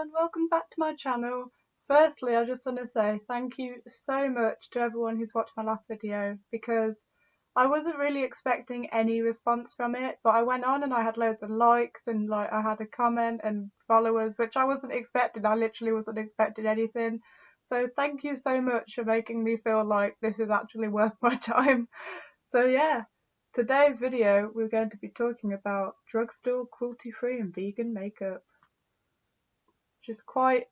And welcome back to my channel. Firstly, I just want to say thank you so much to everyone who's watched my last video because I wasn't really expecting any response from it, but I went on and I had loads of likes and I had a comment and followers, which I wasn't expecting. I literally wasn't expecting anything. So thank you so much for making me feel like this is actually worth my time. So yeah, today's video we're going to be talking about drugstore cruelty-free and vegan makeup, which is quite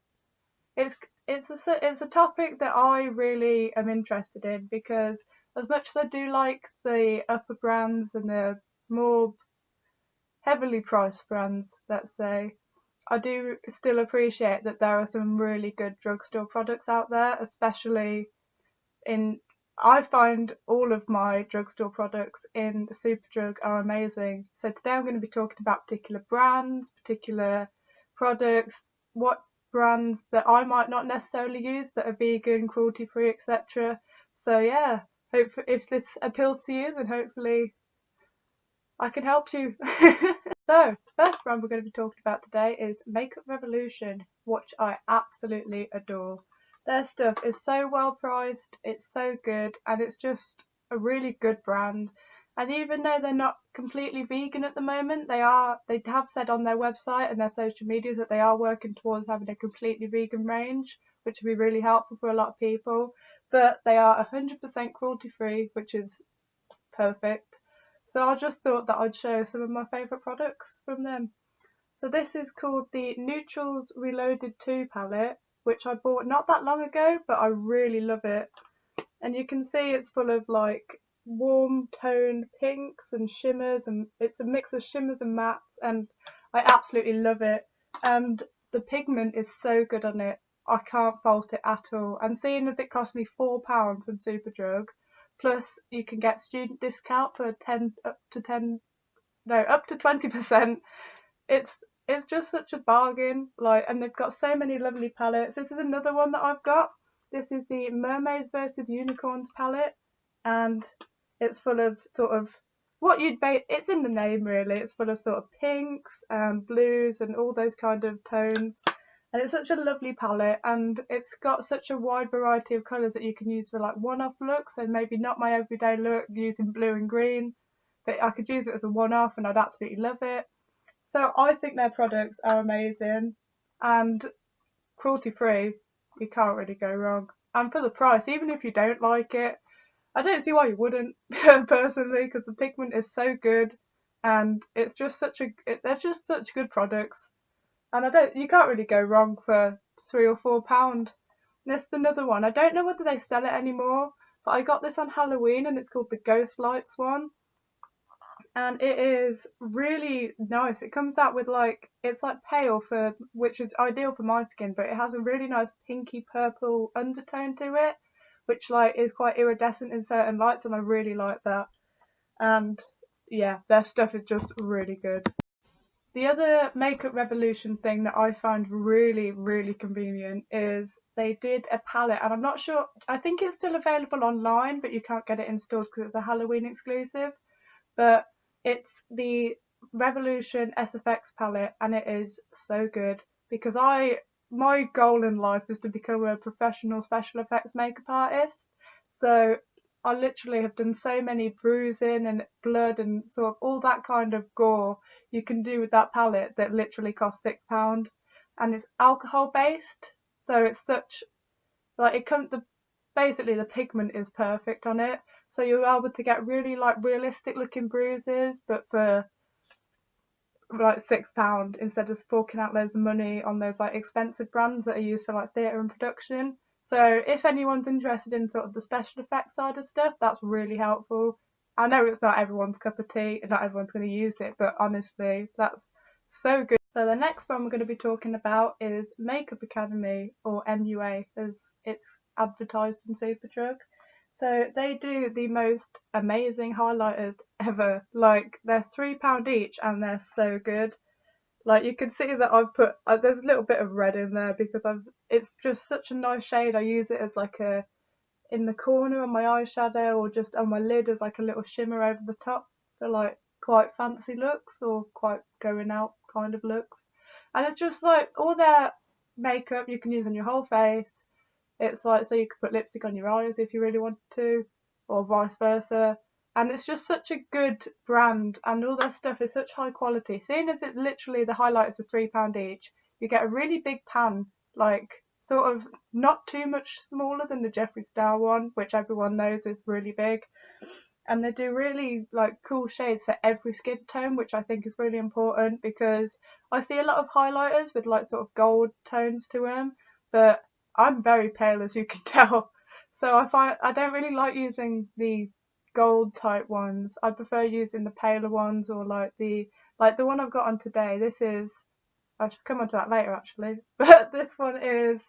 it's it's a topic that I really am interested in because as much as I do like the upper brands and the more heavily priced brands, let's say, I do still appreciate that there are some really good drugstore products out there, especially in I find all of my drugstore products in Superdrug are amazing. So today I'm going to be talking about particular brands, particular products, what brands that I might not necessarily use that are vegan, cruelty free, etc. So yeah, hope if this appeals to you, then hopefully I can help you. So, first brand we're going to be talking about today is Makeup Revolution, which I absolutely adore. Their stuff is so well priced, it's so good, and it's just a really good brand. And even though they're not completely vegan at the moment, they have said on their website and their social medias that they are working towards having a completely vegan range, which would be really helpful for a lot of people. But they are 100% cruelty free, which is perfect. So I just thought that I'd show some of my favourite products from them. So this is called the Neutrals Reloaded 2 palette, which I bought not that long ago, but I really love it. And you can see it's full of warm toned pinks and shimmers, and it's a mix of shimmers and mattes, and I absolutely love it. And the pigment is so good on it, I can't fault it at all. And seeing as it cost me £4 from Superdrug, plus you can get student discount for up to 20%. It's just such a bargain. And they've got so many lovely palettes. This is another one that I've got. This is the Mermaids versus Unicorns palette, and it's full of sort of it's in the name really. It's full of sort of pinks and blues and all those kind of tones. And it's such a lovely palette, and it's got such a wide variety of colours that you can use for one-off looks. So maybe not my everyday look using blue and green, but I could use it as a one-off and I'd absolutely love it. So I think their products are amazing and cruelty-free. You can't really go wrong. And for the price, even if you don't like it, I don't see why you wouldn't personally, because the pigment is so good and it's just they're just such good products. And you can't really go wrong for £3 or £4. This is another one. I don't know whether they sell it anymore, but I got this on Halloween and it's called the Ghost Lights one. And it is really nice. It comes out with it's pale which is ideal for my skin, but it has a really nice pinky purple undertone to it, which is quite iridescent in certain lights, and I really like that. And yeah, their stuff is just really good. The other Makeup Revolution thing that I found really, really convenient is they did a palette, and I'm not sure, I think it's still available online, but you can't get it in stores because it's a Halloween exclusive. But it's the Revolution SFX palette, and it is so good because my goal in life is to become a professional special effects makeup artist. So I literally have done so many bruising and blood and sort of all that kind of gore you can do with that palette that literally costs £6, and it's alcohol based. So it's such basically the pigment is perfect on it. So you're able to get really realistic looking bruises, but for £6 instead of forking out loads of money on those expensive brands that are used for theatre and production. So if anyone's interested in sort of the special effects side of stuff, that's really helpful. I know it's not everyone's cup of tea and not everyone's going to use it, but honestly, that's so good. So the next one we're going to be talking about is Makeup Academy, or MUA as it's advertised in Superdrug. So they do the most amazing highlighters ever. They're £3 each and they're so good. You can see that I've put there's a little bit of red in there because it's just such a nice shade. I use it as in the corner of my eyeshadow, or just on my lid as a little shimmer over the top for quite fancy looks or quite going out kind of looks. And it's just all their makeup you can use on your whole face. It's like, so you could put lipstick on your eyes if you really wanted to, or vice versa. And it's just such a good brand, and all their stuff is such high quality. Seeing as it literally, the highlighters are £3 each, you get a really big pan, like sort of not too much smaller than the Jeffree Star one, which everyone knows is really big. And they do really like cool shades for every skin tone, which I think is really important, because I see a lot of highlighters with like sort of gold tones to them, but I'm very pale, as you can tell. So I don't really like using the gold type ones. I prefer using the paler ones, or like the one I've got on today. This is, I should come on to that later actually, but this one is,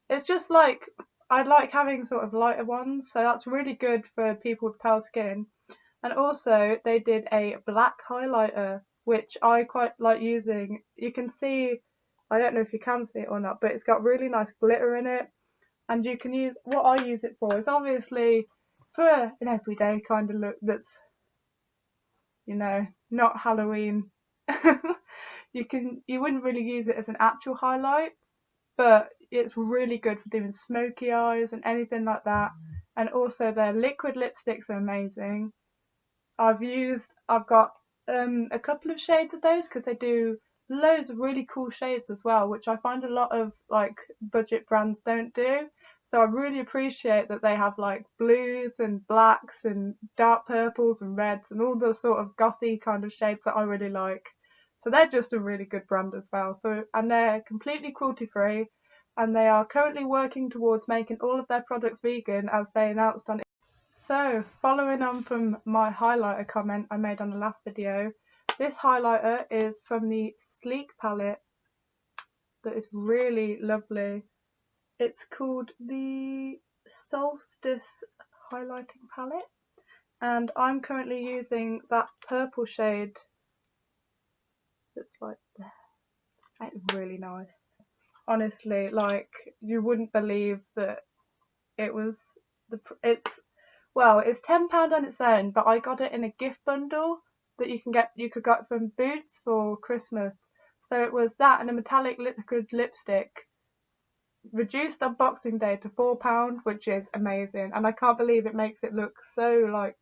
it's just like, I like having sort of lighter ones, so that's really good for people with pale skin. And also they did a black highlighter, which I quite like using. You can see, I don't know if you can see it or not, but it's got really nice glitter in it. And you can use, what I use it for is obviously for an everyday kind of look that's, not Halloween. You wouldn't really use it as an actual highlight, but it's really good for doing smoky eyes and anything like that. And also their liquid lipsticks are amazing. I've got a couple of shades of those, because they do loads of really cool shades as well, which I find a lot of like budget brands don't do. So I really appreciate that they have like blues and blacks and dark purples and reds and all the sort of gothy kind of shades that I really like. So they're just a really good brand as well. So, and they're completely cruelty free, and they are currently working towards making all of their products vegan, as they announced on. So, following on from my highlighter comment I made on the last video, this highlighter is from the Sleek palette that is really lovely. It's called the Solstice highlighting palette, and I'm currently using that purple shade that's like there. It's really nice. Honestly, like, you wouldn't believe that it was it's £10 on its own, but I got it in a gift bundle that you could get from Boots for Christmas. So it was that and a metallic liquid lipstick, reduced on Boxing Day to £4, which is amazing. And I can't believe it makes it look so like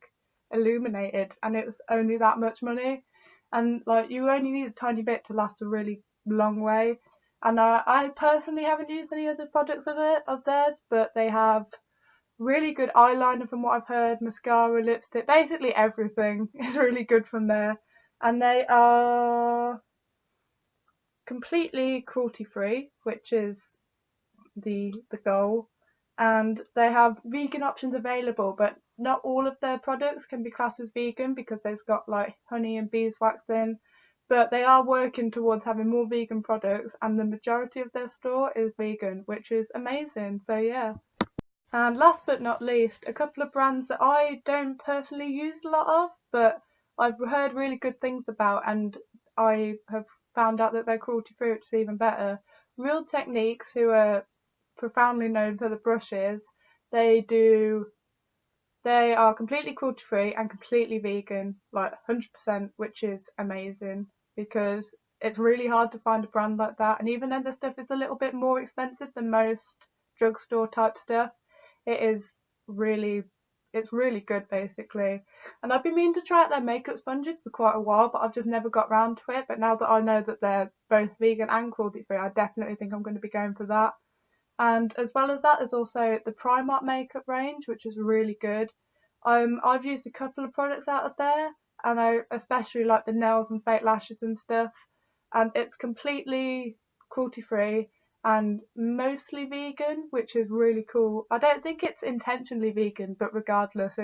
illuminated, and it was only that much money. And like, you only need a tiny bit to last a really long way. And I personally haven't used any other products of theirs, but they have really good eyeliner from what I've heard, mascara, lipstick, basically everything is really good from there. And they are completely cruelty free, which is the goal. And they have vegan options available, but not all of their products can be classed as vegan, because they've got like honey and beeswax in. But they are working towards having more vegan products, and the majority of their store is vegan, which is amazing. So yeah. And last but not least, a couple of brands that I don't personally use a lot of, but I've heard really good things about, and I have found out that they're cruelty free, which is even better. Real Techniques, who are profoundly known for the brushes, they are completely cruelty free and completely vegan, like 100%, which is amazing, because it's really hard to find a brand like that. And even though the stuff is a little bit more expensive than most drugstore type stuff, it's really good basically. And I've been meaning to try out their makeup sponges for quite a while, but I've just never got round to it. But now that I know that they're both vegan and cruelty free, I definitely think I'm going to be going for that. And as well as that, there's also the Primark makeup range, which is really good. I've used a couple of products out of there, and I especially like the nails and fake lashes and stuff. And it's completely cruelty free and mostly vegan, which is really cool. I don't think it's intentionally vegan, but regardless,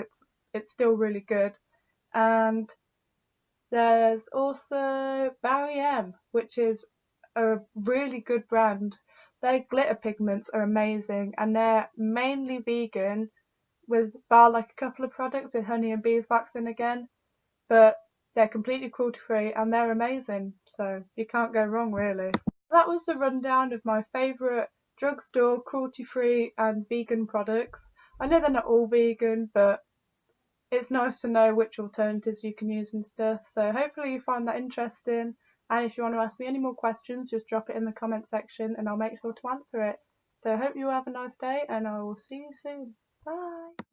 it's still really good. And there's also Barry M, which is a really good brand. Their glitter pigments are amazing, and they're mainly vegan, with bar like a couple of products with honey and beeswax in again, but they're completely cruelty free and they're amazing, so you can't go wrong really. That was the rundown of my favourite drugstore cruelty free and vegan products. I know they're not all vegan, but it's nice to know which alternatives you can use and stuff, so hopefully you find that interesting. And if you want to ask me any more questions, just drop it in the comment section and I'll make sure to answer it. So I hope you have a nice day and I will see you soon. Bye!